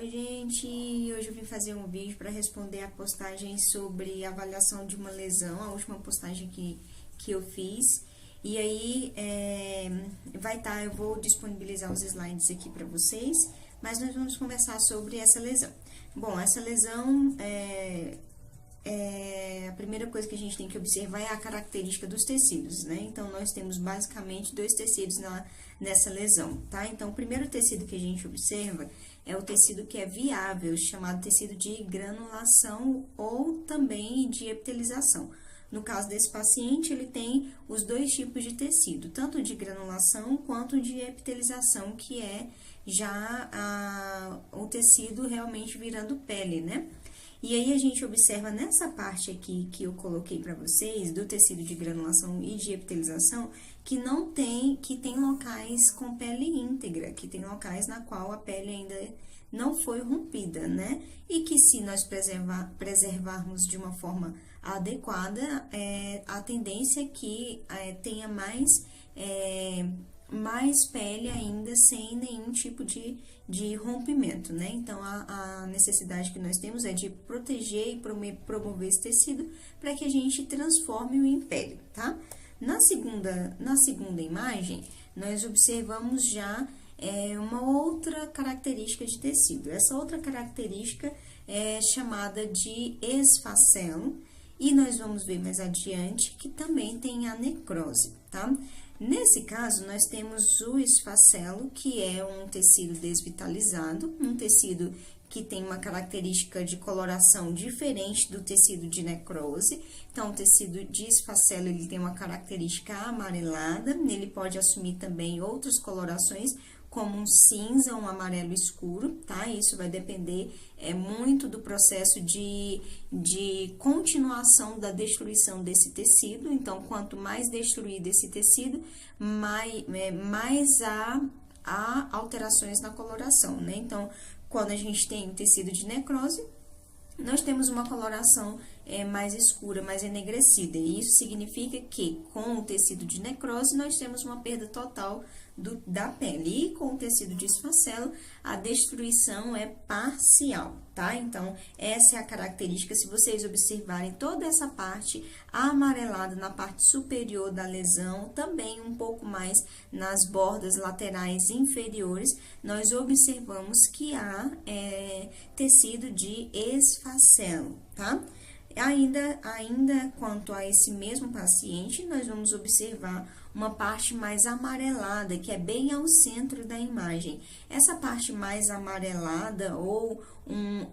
Oi, gente! Hoje eu vim fazer um vídeo para responder a postagem sobre avaliação de uma lesão, a última postagem que eu fiz. E aí, eu vou disponibilizar os slides aqui para vocês, mas nós vamos conversar sobre essa lesão. Bom, essa lesão, a primeira coisa que a gente tem que observar é a característica dos tecidos, né? Então, nós temos basicamente dois tecidos nessa lesão, tá? Então, o primeiro tecido que a gente observa é o tecido que é viável, chamado tecido de granulação ou também de epitelização. No caso desse paciente, ele tem os dois tipos de tecido, tanto de granulação quanto de epitelização, que é já o tecido realmente virando pele, né? E aí, a gente observa nessa parte aqui que eu coloquei para vocês, do tecido de granulação e de epitelização, que tem locais com pele íntegra, que tem locais na qual a pele ainda não foi rompida, né? E que se nós preservarmos de uma forma adequada, a tendência é que tenha mais pele ainda sem nenhum tipo de rompimento, né? Então, a necessidade que nós temos é de proteger e promover esse tecido para que a gente transforme-o em pele, tá? Na segunda imagem, nós observamos já uma outra característica de tecido. Essa outra característica é chamada de esfacelo, e nós vamos ver mais adiante que também tem a necrose, tá? Nesse caso, nós temos o esfacelo, que é um tecido desvitalizado, um tecido que tem uma característica de coloração diferente do tecido de necrose. Então, o tecido de esfacelo, ele tem uma característica amarelada, ele pode assumir também outras colorações, como um cinza, um amarelo escuro, tá? Isso vai depender muito do processo de continuação da destruição desse tecido. Então, quanto mais destruído esse tecido, mais há alterações na coloração, né? Então, quando a gente tem o tecido de necrose, nós temos uma coloração mais escura, mais enegrecida. E isso significa que, com o tecido de necrose, nós temos uma perda total da pele. E com o tecido de esfacelo, a destruição é parcial, tá? Então, essa é a característica. Se vocês observarem toda essa parte amarelada na parte superior da lesão, também um pouco mais nas bordas laterais inferiores, nós observamos que há tecido de esfacelo, tá? Ainda quanto a esse mesmo paciente, nós vamos observar uma parte mais amarelada, que é bem ao centro da imagem. Essa parte mais amarelada ou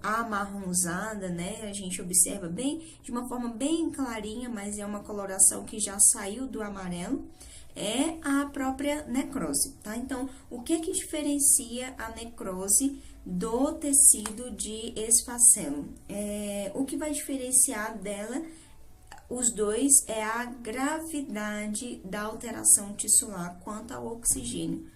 amarronzada, né? A gente observa de uma forma bem clarinha, mas é uma coloração que já saiu do amarelo. É a própria necrose, tá? Então, o que diferencia a necrose do tecido de esfacelo? O que vai diferenciar dela, os dois, é a gravidade da alteração tissular quanto ao oxigênio.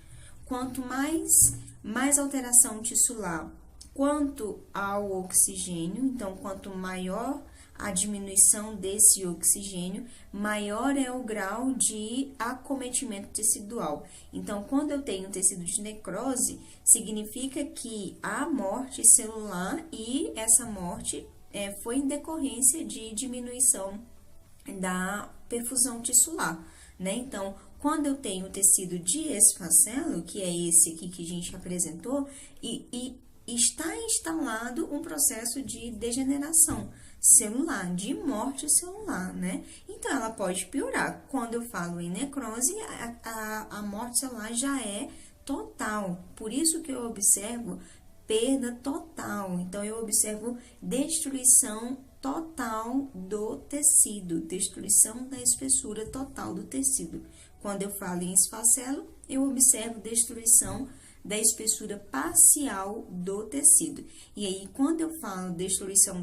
Quanto mais alteração tissular quanto ao oxigênio, então, quanto maior a diminuição desse oxigênio, maior é o grau de acometimento tecidual. Então, quando eu tenho tecido de necrose, significa que há morte celular, e essa morte foi em decorrência de diminuição da perfusão tissular, né? Então, quando eu tenho tecido de esfacelo, que é esse aqui que a gente apresentou, e está instalado um processo de degeneração celular, de morte celular, né? Então, ela pode piorar. Quando eu falo em necrose, a morte celular já é total. Por isso que eu observo perda total. Então, eu observo destruição total do tecido, destruição da espessura total do tecido. Quando eu falo em esfacelo, eu observo destruição da espessura parcial do tecido. E aí, quando eu falo destruição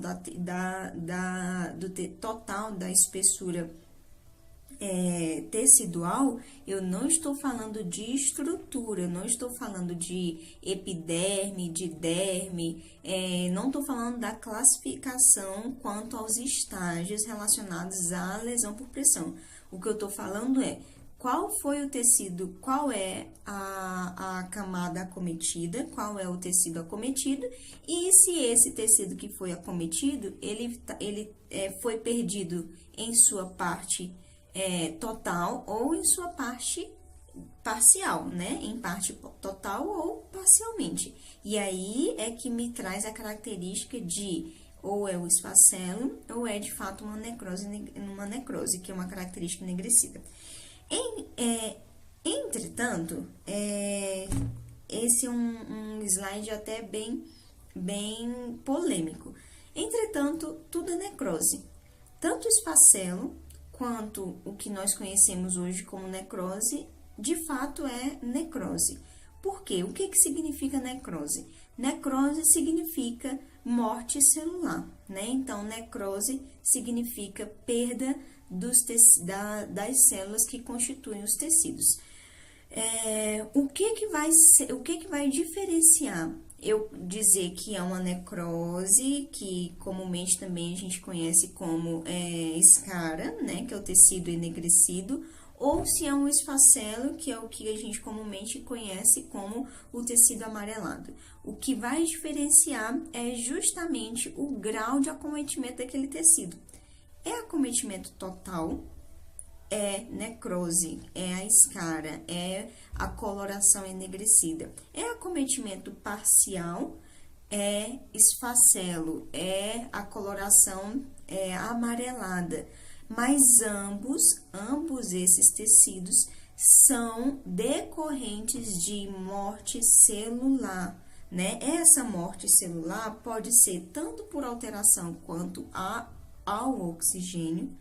total da espessura tecidual, eu não estou falando de estrutura, não estou falando de epiderme, de derme, não estou falando da classificação quanto aos estágios relacionados à lesão por pressão. O que eu estou falando é qual foi o tecido, qual é a camada acometida, qual é o tecido acometido, e se esse tecido que foi acometido, ele foi perdido em sua parte total ou em sua parte parcial, né? Em parte total ou parcialmente. E aí é que me traz a característica de ou é o esfacelo ou é de fato uma necrose, que é uma característica enegrecida. Entretanto, esse é um slide até bem polêmico. Entretanto, tudo é necrose. Tanto o esfacelo quanto o que nós conhecemos hoje como necrose, de fato é necrose. Por quê? O que significa necrose? Necrose significa morte celular, né? Então, necrose significa perda das células que constituem os tecidos. O que vai diferenciar eu dizer que é uma necrose, que comumente também a gente conhece como escara, né, que é o tecido enegrecido, ou se é um esfacelo, que é o que a gente comumente conhece como o tecido amarelado. O que vai diferenciar é justamente o grau de acometimento daquele tecido. É acometimento total, é necrose, é a escara, é a coloração enegrecida. É acometimento parcial, é esfacelo, é a coloração amarelada. Mas ambos esses tecidos são decorrentes de morte celular, né? Essa morte celular pode ser tanto por alteração quanto ao oxigênio,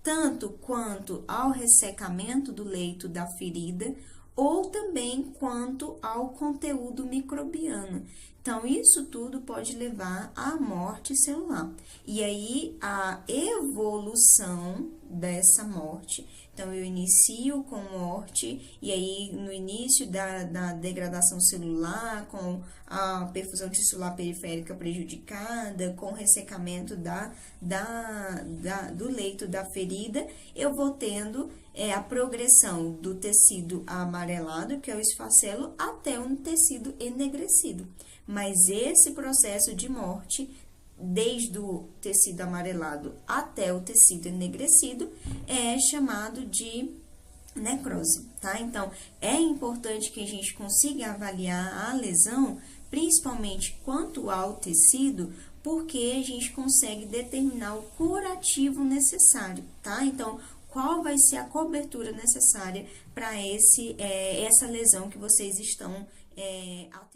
tanto quanto ao ressecamento do leito da ferida, ou também quanto ao conteúdo microbiano. Então, isso tudo pode levar à morte celular. E aí, a evolução dessa morte. Então, eu inicio com morte, e aí, no início da degradação celular, com a perfusão tissular periférica prejudicada, com o ressecamento do leito da ferida, eu vou tendo a progressão do tecido amarelado, que é o esfacelo, até um tecido enegrecido. Mas esse processo de morte, desde o tecido amarelado até o tecido enegrecido, é chamado de necrose, tá? Então, é importante que a gente consiga avaliar a lesão, principalmente quanto ao tecido, porque a gente consegue determinar o curativo necessário, tá? Então, qual vai ser a cobertura necessária para essa lesão que vocês estão atendendo?